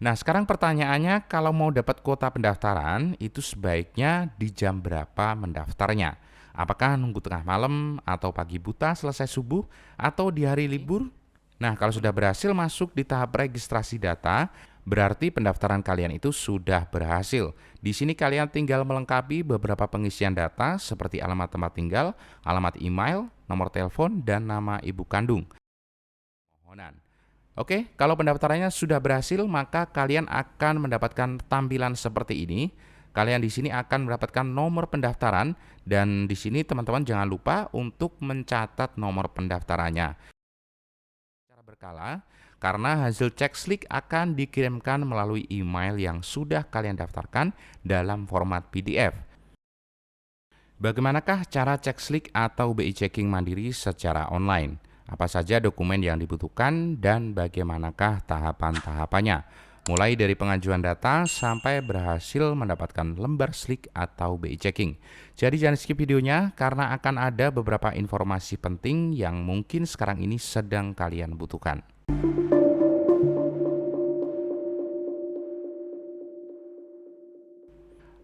Nah, sekarang pertanyaannya, kalau mau dapat kuota pendaftaran, itu sebaiknya di jam berapa mendaftarnya? Apakah nunggu tengah malam, atau pagi buta selesai subuh, atau di hari Oke. libur? Nah, kalau sudah berhasil masuk di tahap registrasi data, berarti pendaftaran kalian itu sudah berhasil. Di sini kalian tinggal melengkapi beberapa pengisian data seperti alamat tempat tinggal, alamat email, nomor telepon, dan nama ibu kandung. Permohonan. Oke, kalau pendaftarannya sudah berhasil, maka kalian akan mendapatkan tampilan seperti ini. Kalian di sini akan mendapatkan nomor pendaftaran dan di sini teman-teman jangan lupa untuk mencatat nomor pendaftarannya secara berkala karena hasil cek slik akan dikirimkan melalui email yang sudah kalian daftarkan dalam format PDF. Bagaimanakah cara cek slik atau BI checking mandiri secara online? Apa saja dokumen yang dibutuhkan dan bagaimanakah tahapan-tahapannya? Mulai dari pengajuan data sampai berhasil mendapatkan lembar slik atau BI checking. Jadi jangan skip videonya karena akan ada beberapa informasi penting yang mungkin sekarang ini sedang kalian butuhkan.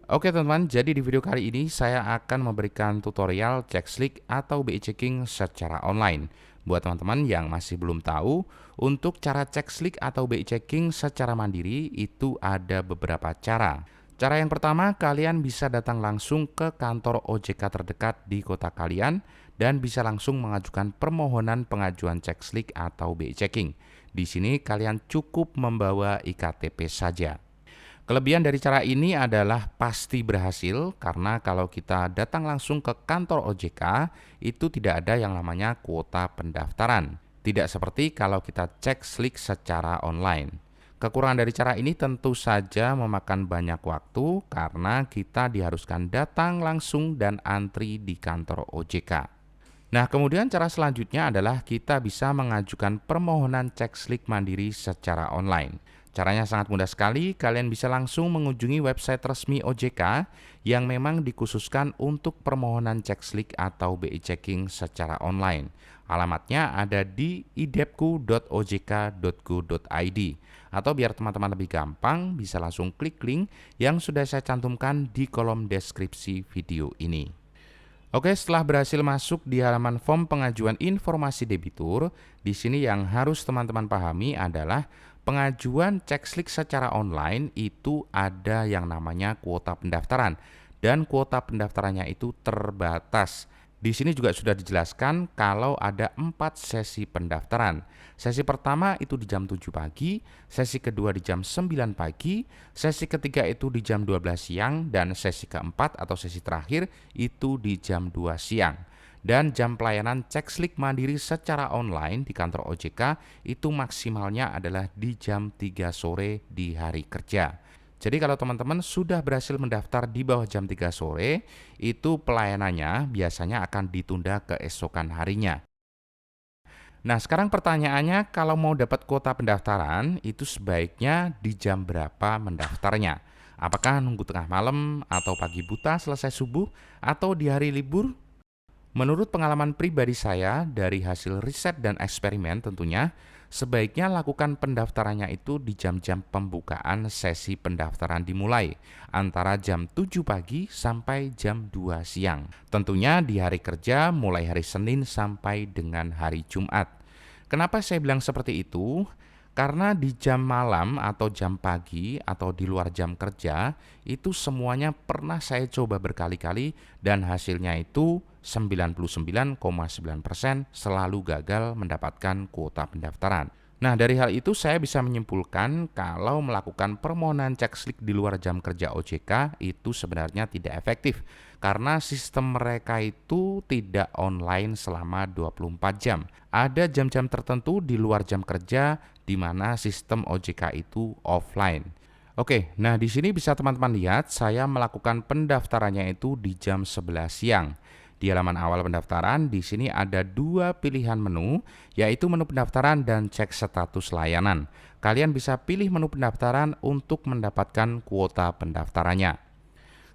Oke teman-teman, jadi di video kali ini saya akan memberikan tutorial cek slik atau BI checking secara online. Buat teman-teman yang masih belum tahu, untuk cara cek slik atau BI checking secara mandiri itu ada beberapa cara. Cara yang pertama, kalian bisa datang langsung ke kantor OJK terdekat di kota kalian dan bisa langsung mengajukan permohonan pengajuan cek slik atau BI checking. Di sini kalian cukup membawa IKTP saja. Kelebihan dari cara ini adalah pasti berhasil karena kalau kita datang langsung ke kantor OJK itu tidak ada yang namanya kuota pendaftaran. Tidak seperti kalau kita cek slik secara online. Kekurangan dari cara ini tentu saja memakan banyak waktu karena kita diharuskan datang langsung dan antri di kantor OJK. Nah, kemudian cara selanjutnya adalah kita bisa mengajukan permohonan cek slik mandiri secara online. Caranya sangat mudah sekali, kalian bisa langsung mengunjungi website resmi OJK yang memang dikhususkan untuk permohonan cek slik atau BI checking secara online. Alamatnya ada di idepku.ojk.go.id. Atau biar teman-teman lebih gampang, bisa langsung klik link yang sudah saya cantumkan di kolom deskripsi video ini. Oke, setelah berhasil masuk di halaman form pengajuan informasi debitur, di sini yang harus teman-teman pahami adalah pengajuan cek slik secara online itu ada yang namanya kuota pendaftaran dan kuota pendaftarannya itu terbatas. Di sini juga sudah dijelaskan kalau ada 4 sesi pendaftaran. Sesi pertama itu di jam 7 pagi, sesi kedua di jam 9 pagi, sesi ketiga itu di jam 12 siang, dan sesi keempat atau sesi terakhir itu di jam 2 siang. Dan jam pelayanan cek slik mandiri secara online di kantor OJK itu maksimalnya adalah di jam 3 sore di hari kerja. Jadi kalau teman-teman sudah berhasil mendaftar di bawah jam 3 sore, itu pelayanannya biasanya akan ditunda keesokan harinya. Nah, sekarang pertanyaannya, kalau mau dapat kuota pendaftaran, itu sebaiknya di jam berapa mendaftarnya? Apakah nunggu tengah malam atau pagi buta selesai subuh atau di hari libur? Menurut pengalaman pribadi saya dari hasil riset dan eksperimen tentunya, sebaiknya lakukan pendaftarannya itu di jam-jam pembukaan sesi pendaftaran dimulai, antara jam 7 pagi sampai jam 2 siang. Tentunya di hari kerja mulai hari Senin sampai dengan hari Jumat. Kenapa saya bilang seperti itu? Karena di jam malam atau jam pagi atau di luar jam kerja itu semuanya pernah saya coba berkali-kali dan hasilnya itu 99,9% selalu gagal mendapatkan kuota pendaftaran. Nah, dari hal itu saya bisa menyimpulkan kalau melakukan permohonan cek slik di luar jam kerja OJK itu sebenarnya tidak efektif karena sistem mereka itu tidak online selama 24 jam. Ada jam-jam tertentu di luar jam kerja di mana sistem OJK itu offline. Oke, nah di sini bisa teman-teman lihat saya melakukan pendaftarannya itu di jam 11 siang. Di halaman awal pendaftaran, di sini ada dua pilihan menu, yaitu menu pendaftaran dan cek status layanan. Kalian bisa pilih menu pendaftaran untuk mendapatkan kuota pendaftarannya.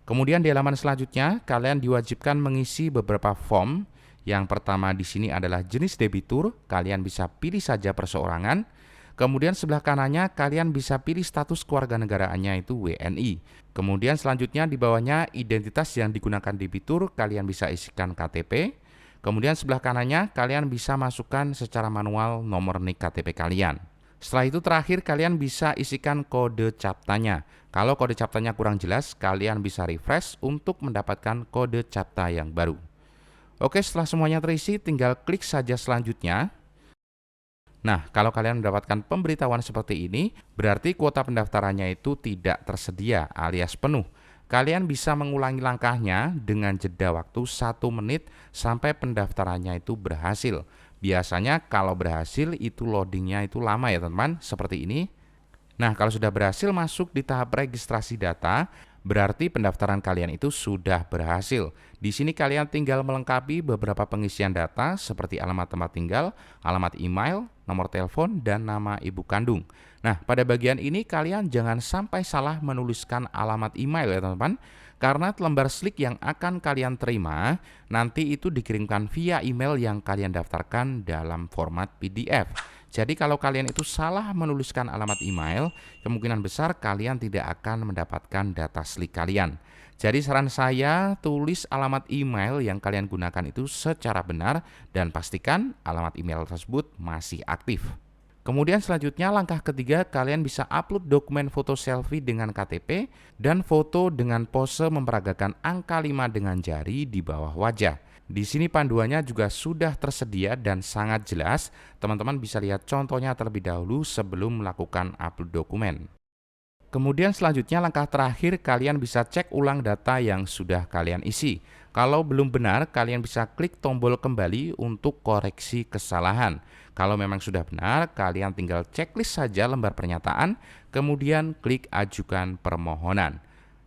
Kemudian di halaman selanjutnya, kalian diwajibkan mengisi beberapa form. Yang pertama di sini adalah jenis debitur, kalian bisa pilih saja perseorangan. Kemudian sebelah kanannya kalian bisa pilih status kewarganegaraannya itu WNI. Kemudian selanjutnya di bawahnya identitas yang digunakan debitur kalian bisa isikan KTP. Kemudian sebelah kanannya kalian bisa masukkan secara manual nomor NIK KTP kalian. Setelah itu terakhir kalian bisa isikan kode CAPTA-nya. Kalau kode CAPTA-nya kurang jelas, kalian bisa refresh untuk mendapatkan kode CAPTA yang baru. Oke, setelah semuanya terisi, tinggal klik saja selanjutnya. Nah, kalau kalian mendapatkan pemberitahuan seperti ini, berarti kuota pendaftarannya itu tidak tersedia alias penuh. Kalian bisa mengulangi langkahnya dengan jeda waktu 1 menit sampai pendaftarannya itu berhasil. Biasanya kalau berhasil itu loadingnya itu lama ya teman-teman, seperti ini. Nah, kalau sudah berhasil masuk di tahap registrasi data, berarti pendaftaran kalian itu sudah berhasil. Di sini kalian tinggal melengkapi beberapa pengisian data seperti alamat tempat tinggal, alamat email, nomor telepon, dan nama ibu kandung. Nah, pada bagian ini kalian jangan sampai salah menuliskan alamat email ya teman-teman, karena lembar slip yang akan kalian terima nanti itu dikirimkan via email yang kalian daftarkan dalam format PDF. Jadi kalau kalian itu salah menuliskan alamat email, kemungkinan besar kalian tidak akan mendapatkan data slip kalian. Jadi saran saya, tulis alamat email yang kalian gunakan itu secara benar dan pastikan alamat email tersebut masih aktif. Kemudian selanjutnya langkah ketiga, kalian bisa upload dokumen foto selfie dengan KTP dan foto dengan pose memperagakan angka 5 dengan jari di bawah wajah. Di sini panduannya juga sudah tersedia dan sangat jelas. Teman-teman bisa lihat contohnya terlebih dahulu sebelum melakukan upload dokumen. Kemudian selanjutnya langkah terakhir, kalian bisa cek ulang data yang sudah kalian isi. Kalau belum benar, kalian bisa klik tombol kembali untuk koreksi kesalahan. Kalau memang sudah benar, kalian tinggal checklist saja lembar pernyataan, kemudian klik ajukan permohonan.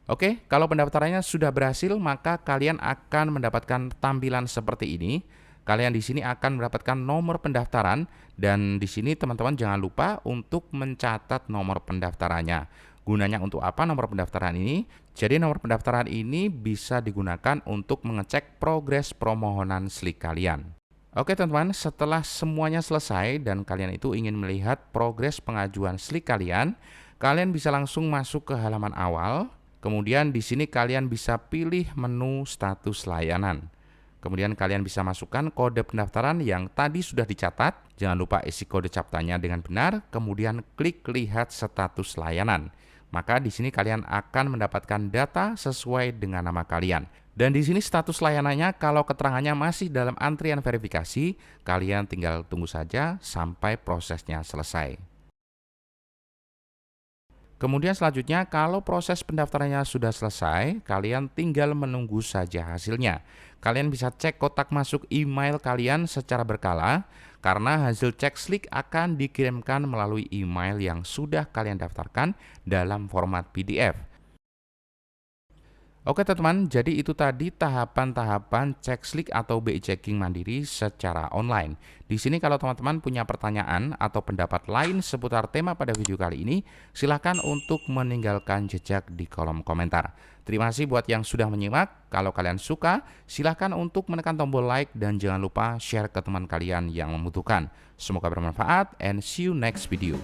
Oke, kalau pendaftarannya sudah berhasil, maka kalian akan mendapatkan tampilan seperti ini. Kalian di sini akan mendapatkan nomor pendaftaran dan di sini teman-teman jangan lupa untuk mencatat nomor pendaftarannya. Gunanya untuk apa nomor pendaftaran ini? Jadi nomor pendaftaran ini bisa digunakan untuk mengecek progres permohonan slip kalian. Oke teman-teman, setelah semuanya selesai dan kalian itu ingin melihat progres pengajuan slip kalian, kalian bisa langsung masuk ke halaman awal. Kemudian di sini kalian bisa pilih menu status layanan. Kemudian kalian bisa masukkan kode pendaftaran yang tadi sudah dicatat. Jangan lupa isi kode CAPTA-nya dengan benar, kemudian klik lihat status layanan. Maka di sini kalian akan mendapatkan data sesuai dengan nama kalian. Dan di sini status layanannya kalau keterangannya masih dalam antrian verifikasi, kalian tinggal tunggu saja sampai prosesnya selesai. Kemudian selanjutnya kalau proses pendaftarannya sudah selesai, kalian tinggal menunggu saja hasilnya. Kalian bisa cek kotak masuk email kalian secara berkala, karena hasil cek slip akan dikirimkan melalui email yang sudah kalian daftarkan dalam format PDF. Oke teman-teman, jadi itu tadi tahapan-tahapan cek slip atau BI checking mandiri secara online. Di sini kalau teman-teman punya pertanyaan atau pendapat lain seputar tema pada video kali ini, silakan untuk meninggalkan jejak di kolom komentar. Terima kasih buat yang sudah menyimak. Kalau kalian suka, silakan untuk menekan tombol like dan jangan lupa share ke teman kalian yang membutuhkan. Semoga bermanfaat and see you next video.